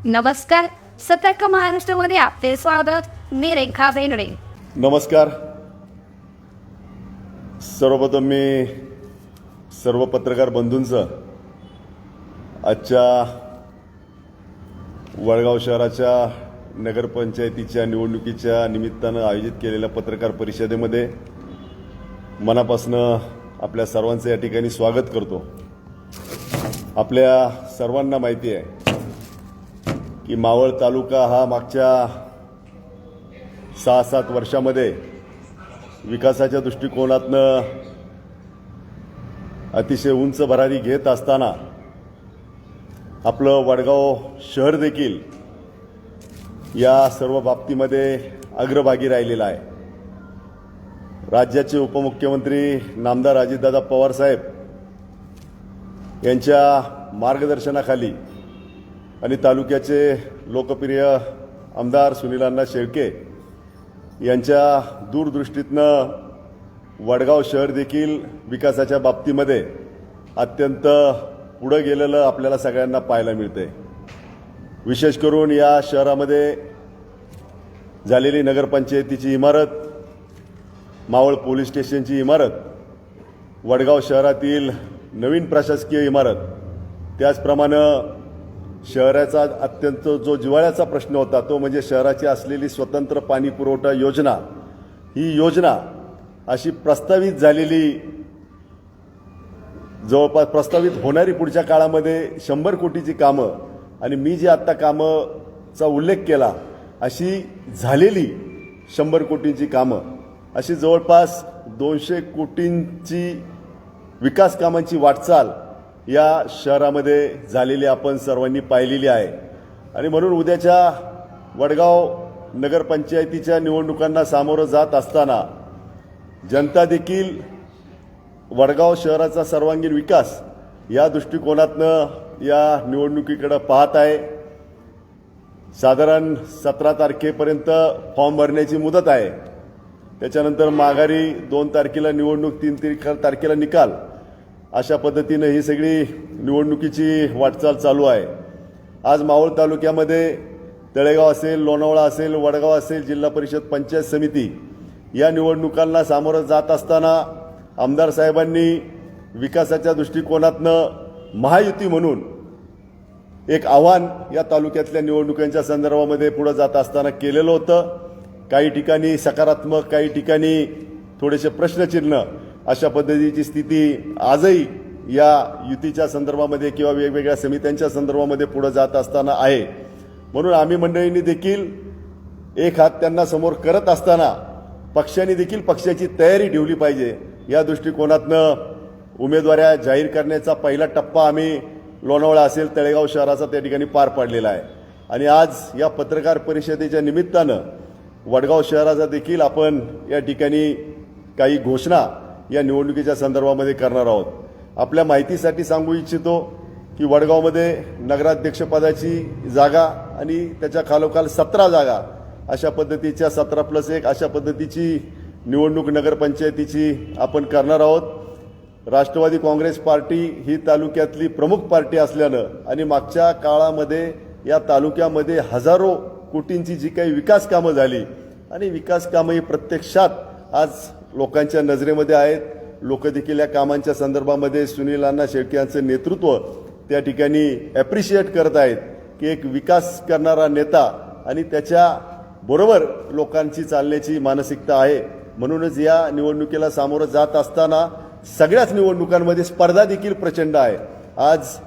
नमस्कार. सतर्क महाराष्ट्रामध्ये आपले स्वागत. मी रेखा बेनडे. नमस्कार. सर्वप्रथम मी सर्व पत्रकार बंधूंचं आजच्या वडगाव शहराच्या नगरपंचायतीच्या निवडणुकीच्या निमित्तानं आयोजित केलेल्या पत्रकार परिषदेमध्ये मनापासून आपल्या सर्वांचं या ठिकाणी स्वागत करतो. आपल्या सर्वांना माहिती आहे की मावळ तालुका हा मागच्या 6-7 वर्षामध्ये विकासाच्या दृष्टिकोनातनं अतिशय उंच भरारी घेत असताना आपलं वडगाव शहर देखील या सर्व बाबतीमध्ये अग्रभागी राहिलेला आहे. राज्याचे उपमुख्यमंत्री नामदार अजितदादा पवार साहेब यांच्या मार्गदर्शनाखाली आणि तालुक्याचे लोकप्रिय आमदार सुनील शेळके यांच्या दूरदृष्टीतनं वडगाव शहर देखील विकासाच्या बाबतीमध्ये अत्यंत पुढे गेलेलं आपल्याला सगळ्यांना पाहायला मिळते. विशेष करून या शहरामध्ये झालेली नगरपंचायतीची इमारत, मावळ पोलीस स्टेशनची इमारत, वडगाव शहरातील नवीन प्रशासकीय इमारत, त्याचप्रमाणे शहराचा अत्यंत जो जिव्हाळ्याचा प्रश्न होता तो म्हणजे शहराची असलेली स्वतंत्र पाणी पुरवठा योजना, ही योजना अशी प्रस्तावित झालेली, जवळपास प्रस्तावित होणारी पुढच्या काळामध्ये 100 कोटीची कामं, आणि मी जी आत्ता कामाचा उल्लेख केला अशी झालेली 100 कोटींची कामं, अशी जवळपास 200 कोटींची विकास कामांची वाटचाल या शहरामध्ये झालेली आपण सर्वांनी पाहिलेली आहे. आणि म्हणून उद्याच्या वडगाव नगरपंचायतीच्या निवडणुकांना सामोरं जात असताना जनता देखील वडगाव शहराचा सर्वांगीण विकास या दृष्टिकोनातनं या निवडणुकीकडे पाहत आहे. साधारण 17 तारखेपर्यंत फॉर्म भरण्याची मुदत आहे. त्याच्यानंतर माघारी 2 तारखेला निवडणूक, 3 तारखेला निकाल, अशा पद्धतीनं ही सगळी निवडणुकीची वाटचाल चालू आहे. आज मावळ तालुक्यामध्ये तळेगाव असेल, लोणावळा असेल, वडगाव असेल, जिल्हा परिषद, पंचायत समिती या निवडणुकांना सामोरं जात असताना आमदार साहेबांनी विकासाच्या दृष्टिकोनातनं महायुती म्हणून एक आव्हान या तालुक्यातल्या निवडणुकांच्या संदर्भामध्ये पुढे जात असताना केलेलं होतं. काही ठिकाणी सकारात्मक, काही ठिकाणी थोडेसे प्रश्नचिन्ह, अशा पद्धतीची स्थिती आजही या युतीच्या संदर्भामध्ये किंवा वेगवेगळ्या समित्यांच्या संदर्भामध्ये पुढे जात असताना आहे. म्हणून आम्ही मंडळींनी देखील एक हात त्यांना समोर करत असताना पक्षांनी देखील पक्षाची तयारी ठेवली पाहिजे. या दृष्टिकोनातनं उमेदवाऱ्या जाहीर करण्याचा पहिला टप्पा आम्ही लोणावळा असेल, तळेगाव शहराचा त्या ठिकाणी पार पाडलेला आहे. आणि आज या पत्रकार परिषदेच्या निमित्तानं वडगाव शहराचा देखील आपण या ठिकाणी काही घोषणा या निवडणुकीच्या संदर्भामध्ये करणार आहोत. आपल्या माहितीसाठी सांगू इच्छितो की वडगावमध्ये नगराध्यक्षपदाची जागा आणि त्याच्या खालोखाल 17 जागा, अशा पद्धतीच्या 17+1 अशा पद्धतीची निवडणूक नगरपंचायतीची आपण करणार आहोत. राष्ट्रवादी काँग्रेस पार्टी ही तालुक्यातली प्रमुख पार्टी असल्यानं आणि मागच्या काळामध्ये या तालुक्यामध्ये हजारो कोटींची जी काही विकास कामं झाली आणि विकास कामं ही प्रत्यक्षात आज लोकांच्या नजरेमध्ये आहेत. लोक देखील या कामांच्या संदर्भामध्ये सुनील शेळके यांचं नेतृत्व त्या ठिकाणी ॲप्रिशिएट करत आहेत की एक विकास करणारा नेता आणि त्याच्या बरोबर लोकांची चालण्याची मानसिकता आहे. म्हणूनच या निवडणुकीला सामोरं जात असताना सगळ्याच निवडणुकांमध्ये स्पर्धा देखील प्रचंड आहे. आज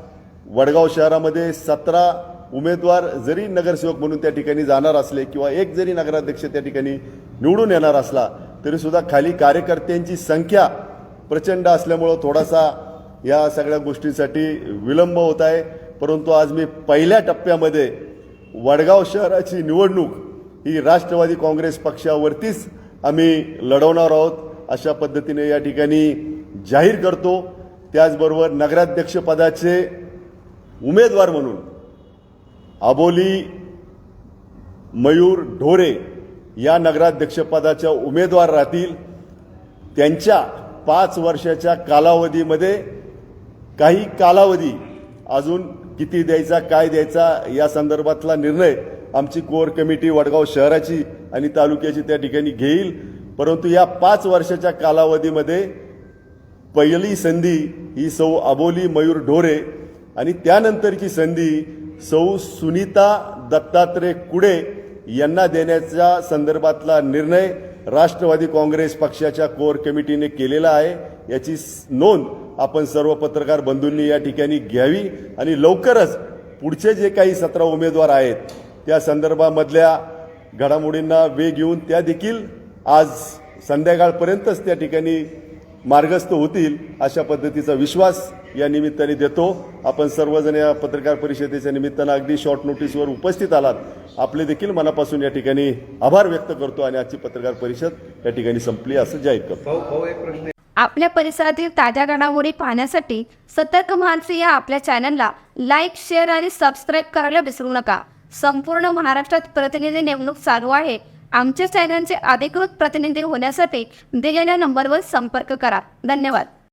वडगाव शहरामध्ये 17 उमेदवार जरी नगरसेवक म्हणून त्या ठिकाणी जाणार असले किंवा एक जरी नगराध्यक्ष त्या ठिकाणी निवडून येणार असला तरी सुद्धा खाली कार्यकर्त्यांची संख्या प्रचंड असल्यामुळं थोडासा या सगळ्या गोष्टींसाठी विलंब होत आहे. परंतु आज मी पहिल्या टप्प्यामध्ये वडगाव शहराची निवडणूक ही राष्ट्रवादी काँग्रेस पक्षावरतीच आम्ही लढवणार आहोत अशा पद्धतीने या ठिकाणी जाहीर करतो. त्याचबरोबर नगराध्यक्षपदाचे उमेदवार म्हणून अबोली मयूर ढोरे या नगराध्यक्षपदाच्या उमेदवार राहतील. त्यांच्या 5 वर्षाच्या कालावधीमध्ये काही कालावधी अजून किती द्यायचा काय द्यायचा या संदर्भातला निर्णय आमची कोर कमिटी वडगाव शहराची आणि तालुक्याची त्या ठिकाणी घेईल. परंतु या 5 वर्षाच्या कालावधीमध्ये पहिली संधी ही सौ अबोली मयूर ढोरे आणि त्यानंतरची संधी सौ सुनीता दत्तात्रय कुडे यांना देण्याच्या संदर्भातला निर्णय राष्ट्रवादी काँग्रेस पक्षाच्या कोर कमिटीने केलेला आहे. याची नोंद आपण सर्व पत्रकार बंधूंनी या ठिकाणी घ्यावी आणि लवकरच पुढचे जे काही 17 उमेदवार आहेत त्या संदर्भामधल्या घडामोडींना वेग येऊन त्या देखील आज संध्याकाळपर्यंतच त्या ठिकाणी मार्गस्थ होतील अशा पद्धतीचा विश्वास या निमित्ताने देतो. आपण सर्वजण या पत्रकार परिषदेच्या निमित्तानं अगदी शॉर्ट नोटीसवर उपस्थित आलात. आपले देखील मनापासून या ठिकाणी आभार व्यक्त करतो आणि आजची पत्रकार परिषद या ठिकाणी संपली असं जाहीर करतो. आपल्या परिसरातील ताज्या घडामोडी पाहण्यासाठी सतर्क महानसी या आपल्या चॅनलला लाईक, शेअर आणि सबस्क्राईब करायला विसरू नका. संपूर्ण महाराष्ट्रात प्रतिनिधी नेमणूक चालू आहे. आमच्या चॅनलचे अधिकृत प्रतिनिधी होण्यासाठी दिलेल्या नंबरवर संपर्क करा. धन्यवाद.